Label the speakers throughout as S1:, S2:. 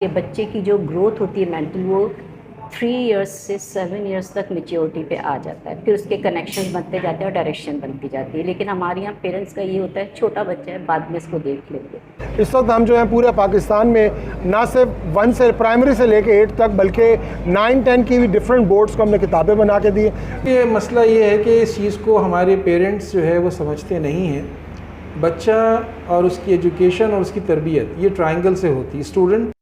S1: ये बच्चे की जो ग्रोथ होती है मेंटल, वो 3 इयर्स से 7 इयर्स तक मैच्योरिटी पे आ जाता है। फिर उसके कनेक्शन बनते जाते हैं और डायरेक्शन बनती जाती है। लेकिन हमारे यहाँ पेरेंट्स का ये होता है, छोटा बच्चा है, बाद में इसको देख लेंगे।
S2: इस वक्त हम जो है पूरे पाकिस्तान में ना सिर्फ 1 से प्राइमरी से लेके 8 तक, बल्कि 9-10 की भी डिफरेंट बोर्ड्स को हमने किताबें बना के दी।
S3: ये मसला ये है कि इस चीज़ को हमारे पेरेंट्स जो है वो समझते नहीं हैं। बच्चा और उसकी एजुकेशन और उसकी तरबियत ये ट्रायंगल से होती है। स्टूडेंट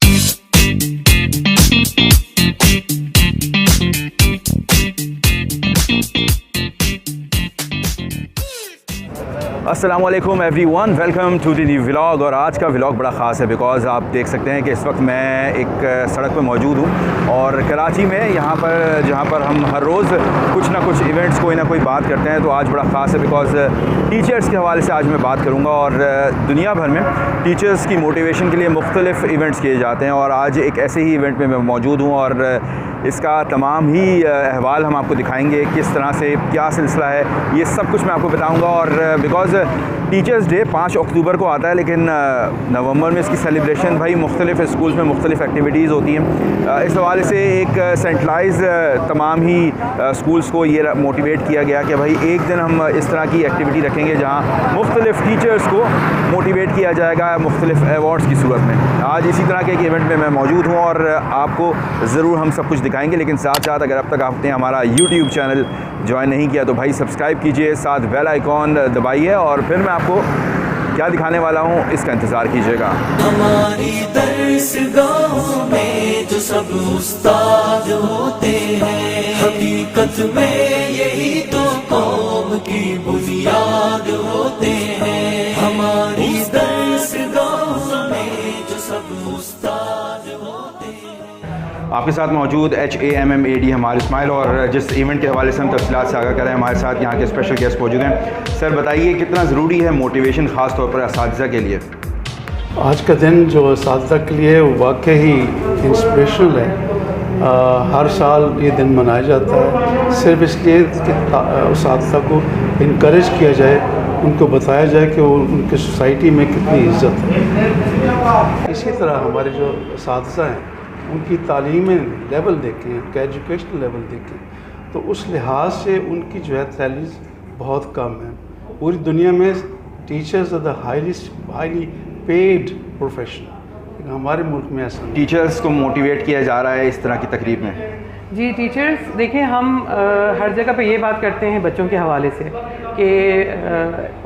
S4: अस्सलाम वालेकुम everyone, welcome to the new vlog. और आज का व्लॉग बड़ा ख़ास है बिकॉज़ आप देख सकते हैं कि इस वक्त मैं एक सड़क पर मौजूद हूँ और कराची में यहाँ पर जहाँ पर हम हर रोज़ कुछ ना कुछ इवेंट्स कोई ना कोई बात करते हैं, तो आज बड़ा ख़ास है बिकॉज़ टीचर्स के हवाले से आज मैं बात करूँगा। और दुनिया भर में टीचर्स की मोटिवेशन के लिए मुख्तलिफ़ इवेंट्स किए जाते हैं और आज एक ऐसे ही इवेंट में मैं मौजूद हूँ और इसका तमाम ही अहवाल हम आपको दिखाएंगे, किस तरह से क्या सिलसिला है, ये सब कुछ मैं आपको बताऊंगा। और बिकॉज़ टीचर्स डे 5 अक्टूबर को आता है, लेकिन नवंबर में इसकी सेलिब्रेशन भाई मुख्तलिफ़ स्कूल्स में मुख्तलिफ़ एक्टिविटीज़ होती हैं। इस हवाले से एक सेंट्रलाइज तमाम ही स्कूल्स को ये मोटिवेट किया गया कि भाई एक दिन हम इस तरह की एक्टिविटी रखेंगे जहाँ मुख्तलिफ़ टीचर्स को मोटिवेट किया जाएगा मुख्तलिफ़ अवार्ड्स की सूरत में। आज इसी तरह के एक इवेंट में मैं मौजूद हूँ और आपको ज़रूर हम सब कुछ दिखाएंगे, लेकिन साथ साथ अगर अब तक आपने हमारा यूट्यूब चैनल ज्वाइन नहीं किया तो भाई सब्सक्राइब कीजिए, साथ बेल आइकॉन दबाइए और फिर मैं आपको क्या दिखाने वाला हूँ इसका इंतज़ार कीजिएगा।
S5: हमारी दरसगाहों में जो सब उस्ताद होते हैं, हकीकत में यही तो कौम की बुनियाद होते हैं। हमारी दरसगाहों में जो सब उस्ताद होते हैं।
S4: आपके साथ मौजूद HAMMAD हमारे इस्माइल, और जिस इवेंट के हवाले से हम तफसीलात से आगाह कर रहे हैं, हमारे साथ यहाँ के स्पेशल गेस्ट मौजूद हैं। सर बताइए कितना ज़रूरी है मोटिवेशन ख़ास तौर पर असातिज़ा के लिए?
S6: आज का दिन जो असातिज़ा के लिए वाकई ही इंस्पिरेशनल है। हर साल ये दिन मनाया जाता है सिर्फ इसलिए कि असातिज़ा को इनकरेज किया जाए, उनको बताया जाए कि वो उनकी सोसाइटी में कितनी इज़्ज़त है। इसी तरह हमारे जो असातिज़ा हैं उनकी तालीमी लेवल देखें, उनका एजुकेशनल लेवल देखें, तो उस लिहाज से उनकी जो है सैलरीज बहुत कम है। पूरी दुनिया में teachers are the highly paid profession, लेकिन हमारे मुल्क में ऐसा नहीं।
S4: टीचर्स को मोटिवेट किया जा रहा है इस तरह की तकरीब में?
S7: जी, टीचर्स देखें, हम हर जगह पे ये बात करते हैं बच्चों के हवाले से कि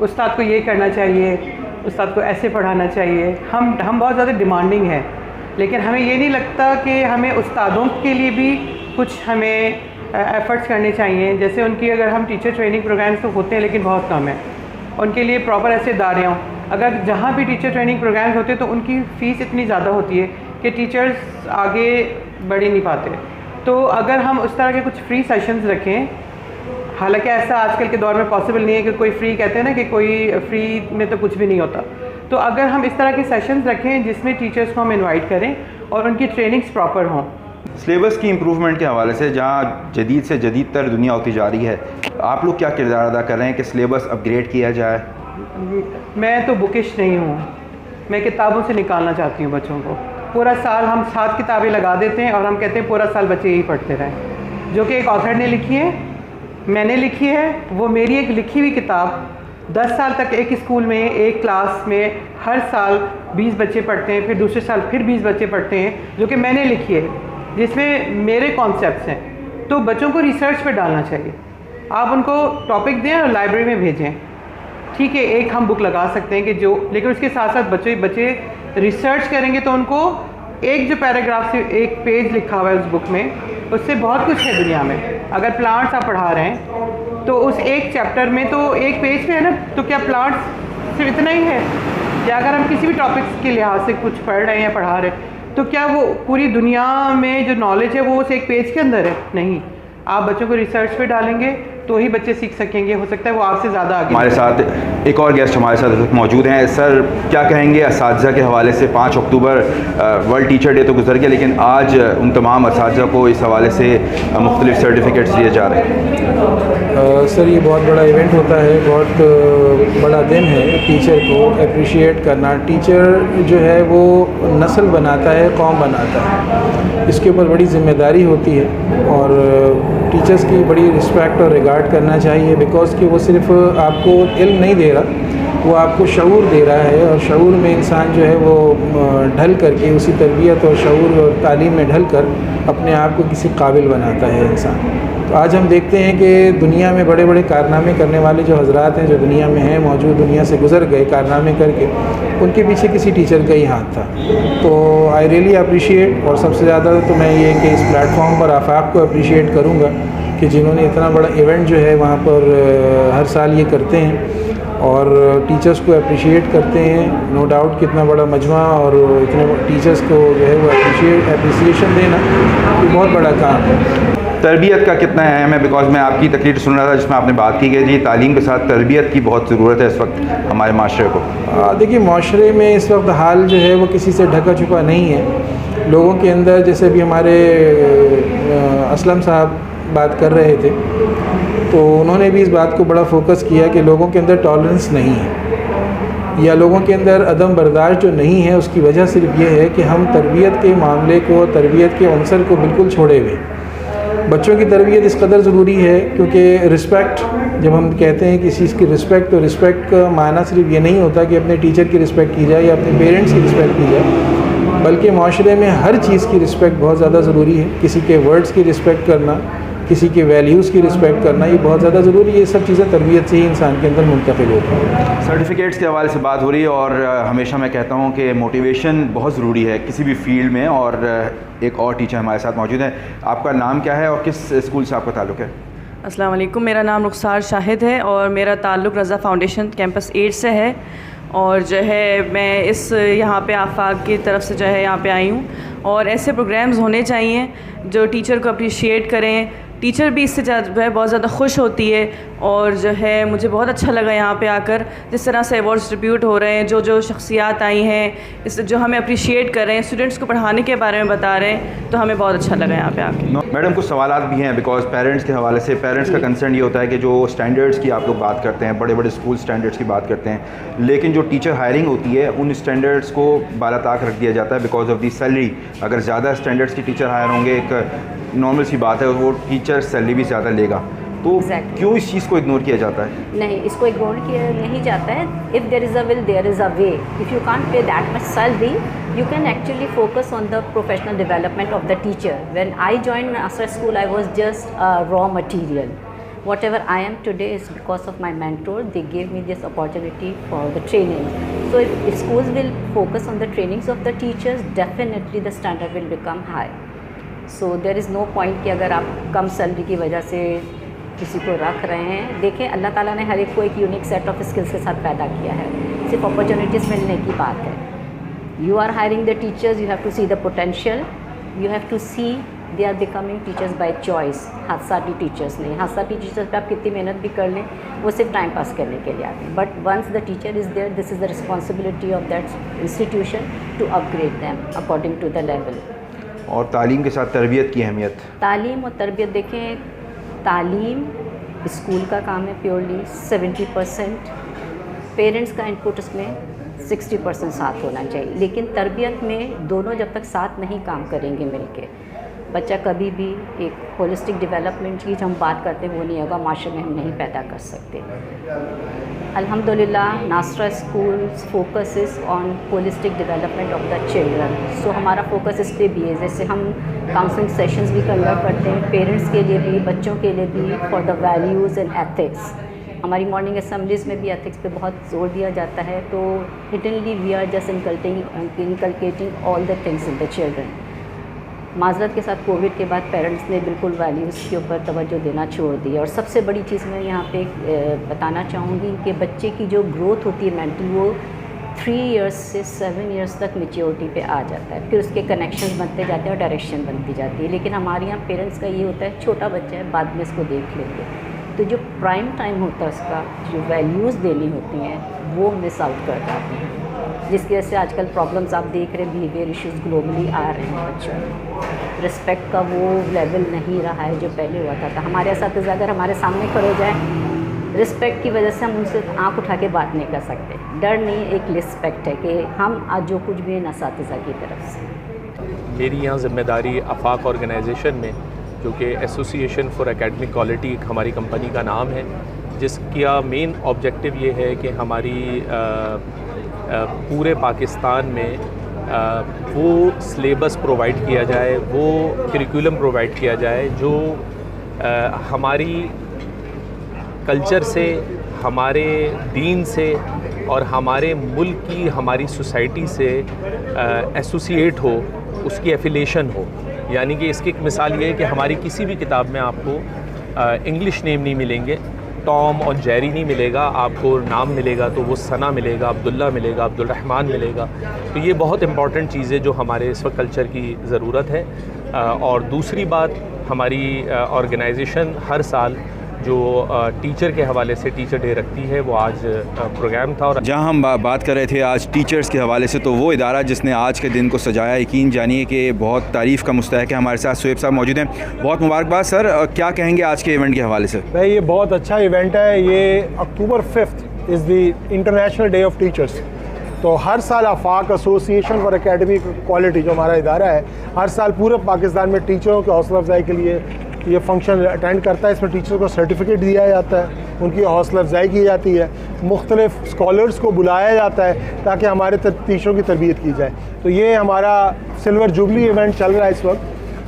S7: उस्ताद को ये करना चाहिए, उस्ताद को ऐसे पढ़ाना चाहिए। हम बहुत ज़्यादा डिमांडिंग है, लेकिन हमें ये नहीं लगता कि हमें उस्तादों के लिए भी कुछ हमें एफ़र्ट्स करने चाहिए। जैसे उनकी अगर हम टीचर ट्रेनिंग प्रोग्राम्स तो होते हैं लेकिन बहुत कम है, उनके लिए प्रॉपर ऐसे इदारे हों। अगर जहाँ भी टीचर ट्रेनिंग प्रोग्राम्स होते तो उनकी फ़ीस इतनी ज़्यादा होती है कि टीचर्स आगे बढ़ ही नहीं पाते। तो अगर हम उस तरह के कुछ फ्री सेशंस रखें, हालांकि ऐसा आजकल के दौर में पॉसिबल नहीं है कि कोई फ्री, कहते हैं ना कि कोई फ्री में तो कुछ भी नहीं होता, तो अगर हम इस तरह के सेशंस रखें जिसमें टीचर्स को हम इनवाइट करें और उनकी ट्रेनिंग्स प्रॉपर हों।
S4: सिलेबस की इम्प्रूवमेंट के हवाले से जहाँ जदीद से जदीद तर दुनिया होती जा रही है, आप लोग क्या किरदार अदा कर रहे हैं कि सिलेबस अपग्रेड किया जाए?
S7: मैं तो बुकिश नहीं हूँ, मैं किताबों से निकालना चाहती हूँ बच्चों को। पूरा साल हम 7 किताबें लगा देते हैं और हम कहते हैं पूरा साल बच्चे यही पढ़ते रहें। जो कि एक ऑथर ने लिखी है, मैंने लिखी है, वो मेरी एक लिखी हुई किताब 10 साल तक एक स्कूल में एक क्लास में हर साल 20 बच्चे पढ़ते हैं, फिर दूसरे साल फिर 20 बच्चे पढ़ते हैं, जो कि मैंने लिखी है, जिसमें मेरे कॉन्सेप्ट्स हैं। तो बच्चों को रिसर्च पे डालना चाहिए। आप उनको टॉपिक दें और लाइब्रेरी में भेजें, ठीक है, एक हम बुक लगा सकते हैं कि जो, लेकिन उसके साथ साथ बच्चे रिसर्च करेंगे तो उनको एक जो पैराग्राफ से एक पेज लिखा हुआ है उस बुक में, उससे बहुत कुछ है दुनिया में। अगर प्लांट्स आप पढ़ा रहे हैं तो उस एक चैप्टर में तो एक पेज पे है ना, तो क्या प्लांट्स सिर्फ इतना ही है? या अगर हम किसी भी टॉपिक्स के लिहाज से कुछ पढ़ रहे हैं या पढ़ा रहे हैं, तो क्या वो पूरी दुनिया में जो नॉलेज है वो उस एक पेज के अंदर है? नहीं। आप बच्चों को रिसर्च पे डालेंगे तो ही बच्चे सीख सकेंगे। हो सकता है वो आपसे ज़्यादा आगे।
S4: हमारे साथ एक और गेस्ट हमारे साथ मौजूद हैं। सर क्या कहेंगे असातिज़ा के हवाले से? 5 अक्टूबर वर्ल्ड टीचर डे तो गुजर गया, लेकिन आज उन तमाम असातिज़ा को इस हवाले से मुख्तलिफ सर्टिफिकेट्स दिए जा रहे हैं।
S3: सर ये बहुत बड़ा इवेंट होता है, बहुत बड़ा दिन है टीचर को अप्रिशिएट करना। टीचर जो है वो नस्ल बनाता है, कौम बनाता है, इसके ऊपर बड़ी ज़िम्मेदारी होती है और टीचर्स की बड़ी रिस्पेक्ट और रिगार्ड करना चाहिए, बिकॉज़ कि वो सिर्फ आपको इल्म नहीं दे रहा, वो आपको शऊर दे रहा है और शऊर में इंसान जो है वो ढल करके उसी तरबियत और शऊर और तालीम में ढल कर अपने आप को किसी काबिल बनाता है इंसान। तो आज हम देखते हैं कि दुनिया में बड़े बड़े कारनामे करने वाले जो हजरात हैं, जो दुनिया में हैं मौजूद, दुनिया से गुजर गए कारनामे करके, उनके पीछे किसी टीचर का ही हाथ था। तो आई रियली अप्रिशिएट, और सबसे ज़्यादा तो मैं ये कि इस प्लेटफॉर्म पर आफाक को अप्रिशिएट करूँगा कि जिन्होंने इतना बड़ा इवेंट जो है वहाँ पर हर साल ये करते हैं और टीचर्स को अप्रिशिएट करते हैं। नो डाउट कितना बड़ा मजमा और इतने टीचर्स को जो है वो अप्रिसिएशन देना ये बहुत बड़ा काम है।
S4: तरबियत का कितना अहम है, बिकॉज मैं आपकी तकरीर सुन रहा था जिसमें आपने बात की कि जी तालीम के साथ तरबियत की बहुत ज़रूरत है इस वक्त हमारे माशरे को।
S3: देखिए माशरे में इस वक्त हाल जो है वो किसी से ढका छुपा नहीं है। लोगों के अंदर, जैसे भी हमारे असलम साहब बात कर रहे थे, तो उन्होंने भी इस बात को बड़ा फोकस किया कि लोगों के अंदर टॉलरेंस नहीं है या लोगों के अंदर अदम बर्दाश्त जो नहीं है, उसकी वजह सिर्फ ये है कि हम तरबियत के मामले को, तरबियत के अंसर को बिल्कुल छोड़े हुए। बच्चों की तरबियत इस कदर ज़रूरी है क्योंकि रिस्पेक्ट, जब हम कहते हैं किसी चीज़ की रिस्पेक्ट, तो रिस्पेक्ट का माना सिर्फ ये नहीं होता कि अपने टीचर की रिस्पेक्ट की जाए या अपने पेरेंट्स की रिस्पेक्ट की जाए, बल्कि माशरे में हर चीज़ की रिस्पेक्ट बहुत ज़्यादा ज़रूरी है। किसी के वर्ड्स की रिस्पेक्ट करना, किसी के वैल्यूज़ की रिस्पेक्ट करना, ये बहुत ज़्यादा ज़रूरी है। ये सब चीज़ें तरबियत से ही इंसान के अंदर मुंतकिल होती हैं।
S4: सर्टिफिकेट्स के हवाले से बात हो रही है और हमेशा मैं कहता हूँ कि मोटिवेशन बहुत ज़रूरी है किसी भी फील्ड में, और एक और टीचर हमारे साथ मौजूद हैं। आपका नाम क्या है और किस स्कूल से आपका ताल्लुक़ है?
S8: अस्सलाम वालेकुम, मेरा नाम रुखसार शाहिद है और मेरा ताल्लुक़ रज़ा फाउंडेशन कैंपस 8 से है। और जो है मैं इस यहाँ पे आफाक की तरफ से जो है यहाँ पे आई हूँ, और ऐसे प्रोग्राम्स होने चाहिए जो टीचर को अप्रिशिएट करें। टीचर भी इससे जो है बहुत ज़्यादा खुश होती है, और जो है मुझे बहुत अच्छा लगा यहाँ पे आकर जिस तरह से अवार्ड्स डिस्ट्रीब्यूट हो रहे हैं, जो शख्सियात आई हैं, इस जो हमें अप्रिशिएट कर रहे हैं, स्टूडेंट्स को पढ़ाने के बारे में बता रहे हैं, तो हमें बहुत अच्छा लगा यहाँ पे आके।
S4: मैडम कुछ सवालात भी हैं, बिकॉज पेरेंट्स के हवाले से पेरेंट्स का कंसर्न ये होता है कि जो स्टैंडर्ड्स की आप लोग बात करते हैं, बड़े बड़े स्कूल स्टैंडर्ड्स की बात करते हैं, लेकिन जो टीचर हायरिंग होती है उन स्टैंडर्ड्स को बालाताक रख दिया जाता है बिकॉज ऑफ दी सैलरी। अगर ज़्यादा स्टैंडर्ड्स के टीचर हायर होंगे, एक नॉर्मल सी बात है, वो टीचर सैलरी भी ज़्यादा लेगा, तो क्यों इस चीज़ को इग्नोर किया जाता है?
S1: नहीं, इसको इग्नोर किया नहीं जाता है। If there is a will there is a way. If you can't pay that much salary, you can actually focus on the professional development of the teacher. When I joined Nasra School, I was just raw material. Whatever I am today is because of my mentor. They gave me this opportunity for the training. So if schools will focus on the trainings of the teachers, definitely the standard will become high. So there is no point कि अगर आप कम salary की वजह से किसी को रख रहे हैं। देखें, अल्लाह ताला ने हर एक को एक यूनिक सेट ऑफ स्किल्स के साथ पैदा किया है, सिर्फ अपॉर्चुनिटीज़ मिलने की बात है। You are hiring the teachers, you have to see the potential, you have to see they are becoming teachers by choice. हादसाती टीचर्स नहीं, हादसाती टीचर्स पे आप कितनी मेहनत भी कर लें, वो सिर्फ टाइम पास करने के लिए आते हैं। But once the teacher is there, this is the responsibility of that institution to upgrade them according to the level.
S4: और तालीम के साथ तरबियत की अहमियत?
S1: तालीम और तरबियत देखें, तालीम स्कूल का काम है प्योरली, 70%। पेरेंट्स का इनपुट उसमें 60% साथ होना चाहिए, लेकिन तरबियत में दोनों जब तक साथ नहीं काम करेंगे मिलके, बच्चा कभी भी एक होलिस्टिक डेवलपमेंट की जो हम बात करते हैं वो नहीं होगा, माशरे में हम नहीं पैदा कर सकते। अल्हम्दुलिल्लाह Nasra school focuses on holistic development of the children. So हमारा फोकस इस पर भी है, जैसे हम काउंसलिंग सेशंस भी कंडक्ट करते हैं पेरेंट्स के लिए भी, बच्चों के लिए भी, for the values and ethics. हमारी मॉर्निंग असेंबलीज़ में भी एथिक्स पे बहुत जोर दिया जाता है। तो hiddenly we are just inculcating all the things in the children. माजरत के साथ कोविड के बाद पेरेंट्स ने बिल्कुल वैल्यूज़ के ऊपर तवज्जो देना छोड़ दी। और सबसे बड़ी चीज़ मैं यहाँ पे बताना चाहूँगी कि बच्चे की जो ग्रोथ होती है मेंटल, वो 3 इयर्स से 7 इयर्स तक मैच्योरिटी पे आ जाता है, फिर उसके कनेक्शंस बनते जाते हैं और डायरेक्शन बनती जाती है। लेकिन हमारे यहाँ पेरेंट्स का ये होता है, छोटा बच्चा है, बाद में इसको देख लेंगे। तो जो प्राइम टाइम होता है उसका, जो वैल्यूज़ देनी होती हैं, वो मिस आउट कर जाते हैं। जिसकी वजह से आजकल प्रॉब्लम्स आप देख रहे हैं, बिहेवियर इश्यूज ग्लोबली आ रहे हैं बच्चों में। रिस्पेक्ट का वो लेवल नहीं रहा है जो पहले हुआ था। हमारे असातिज़ा अगर हमारे सामने खड़े हो जाए, रिस्पेक्ट की वजह से हम उनसे आँख उठा के बात नहीं कर सकते। डर नहीं, एक रिस्पेक्ट है कि हम आज जो कुछ भी इन असातिज़ा की तरफ से।
S9: मेरी यहाँ ज़िम्मेदारी आफाक ऑर्गेनाइजेशन में, जो कि एसोसिएशन फॉर एकेडमिक क्वालिटी हमारी कंपनी का नाम है, जिसका मेन ऑब्जेक्टिव ये है कि हमारी पूरे पाकिस्तान में वो सिलेबस प्रोवाइड किया जाए, वो करिकुलम प्रोवाइड किया जाए जो हमारी कल्चर से, हमारे दीन से और हमारे मुल्क की, हमारी सोसाइटी से एसोसिएट हो, उसकी एफिलेशन हो। यानी कि इसकी एक मिसाल ये है कि हमारी किसी भी किताब में आपको इंग्लिश नेम नहीं मिलेंगे, टॉम और जेरी नहीं मिलेगा, आपको नाम मिलेगा तो वो सना मिलेगा, अब्दुल्ला मिलेगा, अब्दुल रहमान मिलेगा। तो ये बहुत इंपॉर्टेंट चीज़ है जो हमारे इस वक्त कल्चर की ज़रूरत है। और दूसरी बात, हमारी ऑर्गेनाइजेशन हर साल जो टीचर के हवाले से टीचर डे रखती है, वो आज प्रोग्राम था। और
S4: जहां हम बात कर रहे थे आज टीचर्स के हवाले से, तो वो इदारा जिसने आज के दिन को सजाया, यकीन जानिए कि बहुत तारीफ़ का मुस्तहक है। हमारे साथ सुहेब साहब मौजूद हैं, बहुत मुबारकबाद सर। क्या कहेंगे आज के इवेंट के हवाले से?
S2: भाई ये बहुत अच्छा इवेंट है। ये अक्टूबर 5 is the international day of teachers. तो हर साल आफाक एसोसिएशन फॉर एकेडमिक क्वालिटी जो हमारा इदारा है, हर साल पूरे पाकिस्तान में टीचरों की हौसला अफजाई के लिए ये फंक्शन अटेंड करता है। इसमें टीचर्स को सर्टिफिकेट दिया जाता है, उनकी हौसला अफजाई की जाती है, मुख्तलिफ स्कॉलर्स को बुलाया जाता है ताकि हमारे टीचरों की तरबियत की जाए। तो ये हमारा सिल्वर जुबली इवेंट चल रहा है इस वक्त,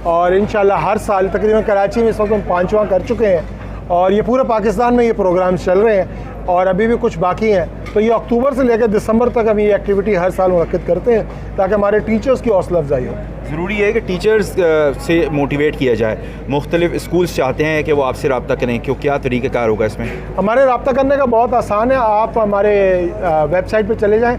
S2: और इंशाल्लाह हर साल तकरीबन कराची में इस वक्त हम 5वां कर चुके हैं, और ये पूरे पाकिस्तान में ये प्रोग्राम चल रहे हैं और अभी भी कुछ बाकी हैं। तो ये अक्टूबर से लेकर दिसंबर तक हम ये एक्टिविटी हर साल मुनक्किद करते हैं ताकि हमारे टीचर्स की हौसला अफजाई हो।
S4: ज़रूरी है कि टीचर्स से मोटिवेट किया जाए। मुख्तलिफ स्कूल्स चाहते हैं कि वो आपसे रब्ता करें, क्यों क्या तरीक़ाकार होगा इसमें?
S2: हमारे रब्ता करने का बहुत आसान है। आप हमारे वेबसाइट पे चले जाएं,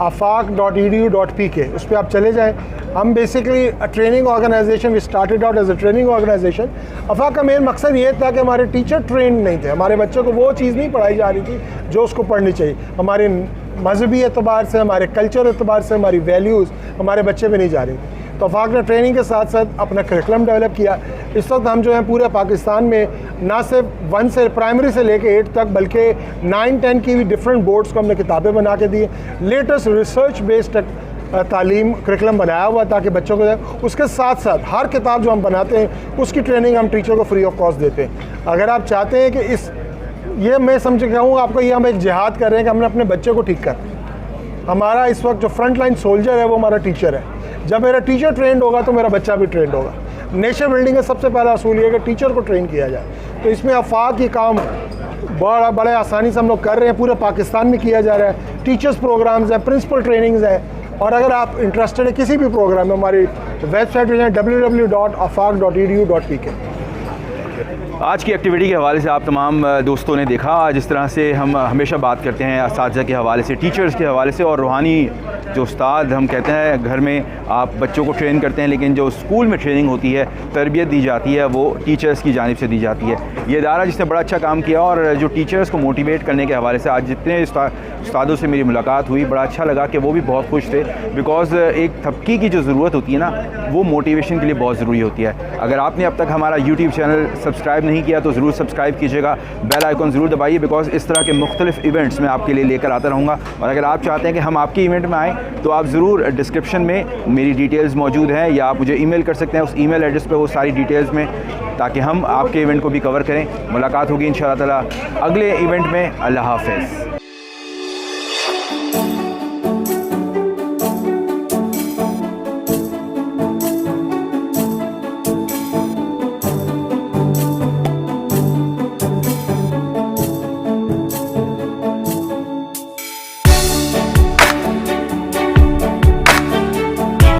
S2: afaq.edu.pk, उस पर आप चले जाएं। हम basically training organization, we started out as a training organization. Aafaq का मेन मकसद ये था कि हमारे टीचर ट्रेंड नहीं थे, हमारे बच्चों को वो चीज़ नहीं पढ़ाई जा रही थी जो उसको पढ़नी चाहिए। हमारे मजहबी एतबार से, हमारे कल्चर एतबार से, हमारी वैल्यूज़ हमारे बच्चे पे नहीं जा रही थी। तो आफाक ने ट्रेनिंग के साथ साथ अपना करिकुलम डेवलप किया। इस वक्त हम जो है पूरे पाकिस्तान में ना सिर्फ 1 से प्राइमरी से लेके 8 तक, बल्कि 9-10 की भी डिफरेंट बोर्ड्स को हमने किताबें बना के दी। लेटेस्ट रिसर्च बेस्ड तालीम करिकुलम बनाया हुआ ताकि बच्चों को, उसके साथ साथ हर किताब जो हम बनाते हैं उसकी ट्रेनिंग हम टीचर को फ्री ऑफ कॉस्ट देते हैं। अगर आप चाहते हैं कि ये मैं समझ कहूँगा आपको, ये हम एक जिहाद कर रहे हैं कि हमने अपने बच्चे को ठीक करना। हमारा इस वक्त जो फ्रंट लाइन सोल्जर है वो हमारा टीचर है। जब मेरा टीचर ट्रेंड होगा तो मेरा बच्चा भी ट्रेंड होगा। नेशन बिल्डिंग का सबसे पहला असूल ये है कि टीचर को ट्रेन किया जाए। तो इसमें आफाक ये काम बड़े आसानी से हम लोग कर रहे हैं, पूरे पाकिस्तान में किया जा रहा है। टीचर्स प्रोग्राम्स हैं, प्रिंसिपल ट्रेनिंग्स हैं, और अगर आप इंटरेस्टेड है किसी भी प्रोग्राम में, हमारी वेबसाइट पर जाएँ www.afaq.edu.pk।
S4: आज की एक्टिविटी के हवाले से आप तमाम दोस्तों ने देखा जिस तरह से हम हमेशा बात करते हैं असातिज़ा के हवाले से, टीचर्स के हवाले से, और रूहानी जो उस्ताद हम कहते हैं घर में आप बच्चों को ट्रेन करते हैं, लेकिन जो स्कूल में ट्रेनिंग होती है, तरबियत दी जाती है, वो टीचर्स की जानिब से दी जाती है। ये इदारा जिसने बड़ा अच्छा काम किया, और जो टीचर्स को मोटिवेट करने के हवाले से आज जितने उस्तादों से मेरी मुलाकात हुई, बड़ा अच्छा लगा कि वो भी बहुत खुश थे। बिकॉज़ एक थपकी की जो ज़रूरत होती है ना, वो मोटिवेशन के लिए बहुत ज़रूरी होती है। अगर आपने अब तक हमारा यूट्यूब चैनल सब्सक्राइब नहीं किया तो ज़रूर सब्सक्राइब कीजिएगा, बेल आइकन ज़रूर दबाइए, बिकॉज़ इस तरह के मुख्तलिफ इवेंट्स मैं आपके लिए लेकर आता रहूँगा। और अगर आप चाहते हैं कि हम आपके इवेंट में आएँ तो आप ज़रूर डिस्क्रिप्शन में मेरी डिटेल्स मौजूद हैं, या आप मुझे ईमेल कर सकते हैं उस ईमेल एड्रेस पे वो सारी डिटेल्स में, ताकि हम आपके इवेंट को भी कवर करें। मुलाकात होगी इंशाअल्लाह ताला अगले इवेंट में। अल्लाह हाफ़िज़।